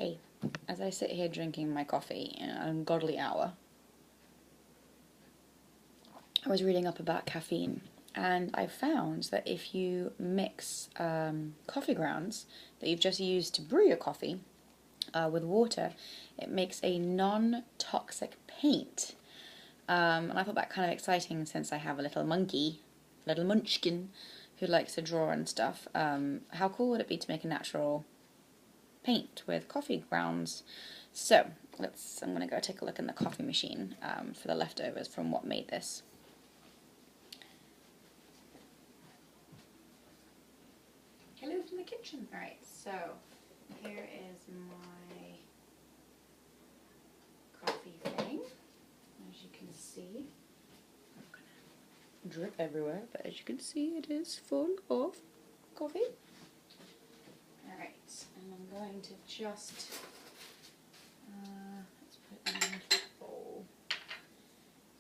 Hey, as I sit here drinking my coffee in an ungodly hour, I was reading up about caffeine, and I found that if you mix coffee grounds that you've just used to brew your coffee with water, it makes a non-toxic paint. And I thought that kind of exciting since I have a little monkey, little munchkin, who likes to draw and stuff. How cool would it be to make a natural paint with coffee grounds? So I'm going to go take a look in the coffee machine for the leftovers from what made this. Hello from the kitchen. Alright, so here is my coffee thing. As you can see, I'm gonna drip everywhere, but as you can see, it is full of coffee. Alright, and I'm going to just let's put in a bowl,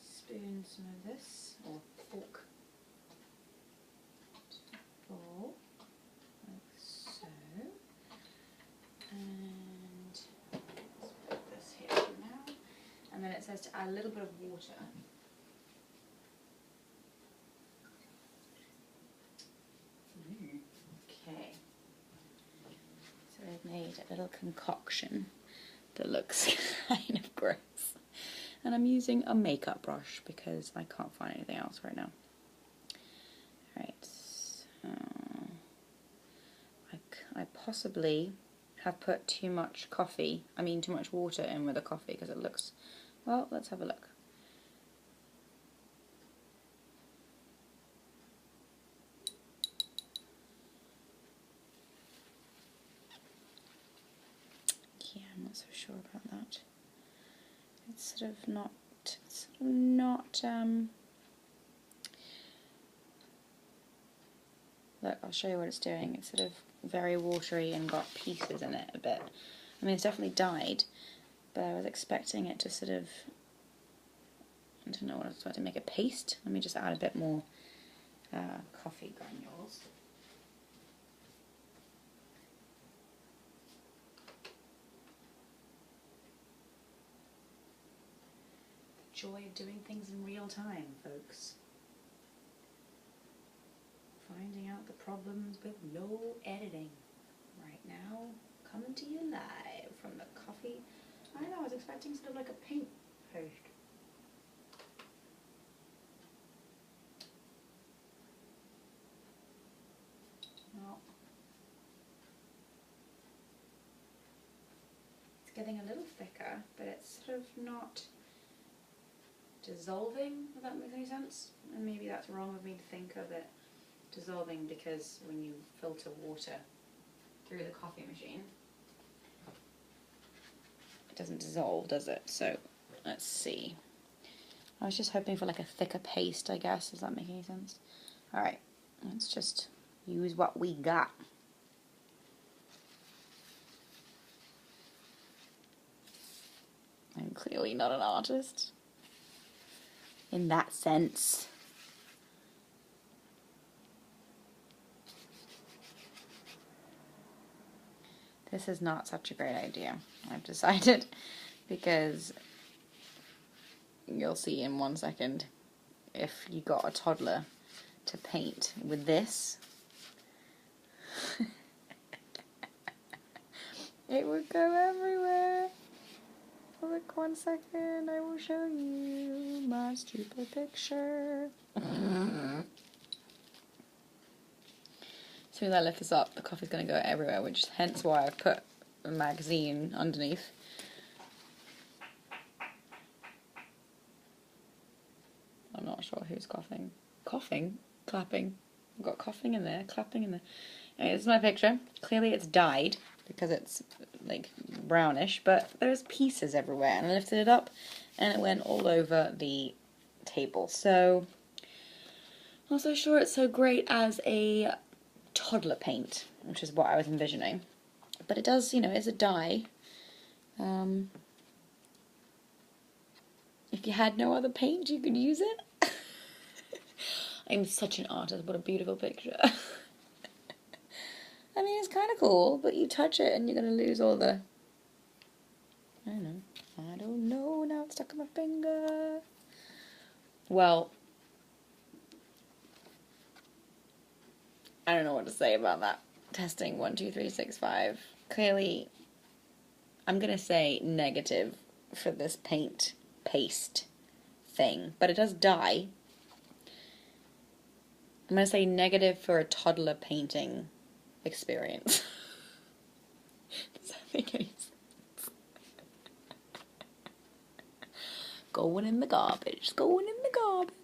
spoon some of this, or fork, bowl. And let's put this here for now. And then it says to add a little bit of water. Okay. So I've made a little concoction that looks kind of gross. And I'm using a makeup brush because I can't find anything else right now. Alright, so I possibly have put too much water in with the coffee because it looks, well, let's have a look. Yeah, I'm not so sure about that. It's sort of not, look, I'll show you what it's doing. It's sort of very watery and got pieces in it a bit. I mean, it's definitely dyed, but I was expecting it to sort of, I don't know what I was supposed to make a paste. Let me just add a bit more coffee granules. The joy of doing things in real time, folks. Finding out the problems with no editing. Right now, coming to you live from the coffee. I don't know, I was expecting sort of like a paint paste. No. It's getting a little thicker, but it's sort of not dissolving, if that makes any sense. And maybe that's wrong of me to think of it dissolving, because when you filter water through the coffee machine, it doesn't dissolve, does it? So let's see. I was just hoping for like a thicker paste, I guess. Does that make any sense? Alright, let's just use what we got. I'm clearly not an artist in that sense. This is not such a great idea, I've decided, because you'll see in 1 second if you got a toddler to paint with this. It would go everywhere. Look, 1 second, I will show you my stupid picture. As soon as I lift this up, the coffee's going to go everywhere, which is hence why I've put a magazine underneath. I'm not sure who's coughing. Coughing? Clapping. I've got coughing in there, clapping in there. Anyway, this is my picture. Clearly it's dyed because it's like brownish, but there's pieces everywhere, and I lifted it up and it went all over the table. So, I'm not so sure it's so great as a toddler paint, which is what I was envisioning. But it does, you know, it's a dye. If you had no other paint, you could use it. I'm such an artist, what a beautiful picture. I mean, it's kind of cool, but you touch it and you're going to lose all the I don't know, now it's stuck in my finger. Well, I don't know what to say about that. Testing 1, 2, 3, 6, 5. Clearly, I'm gonna say negative for this paste thing, but it does dye. I'm gonna say negative for a toddler painting experience. Does that make any sense? Going in the garbage. Going in the garbage.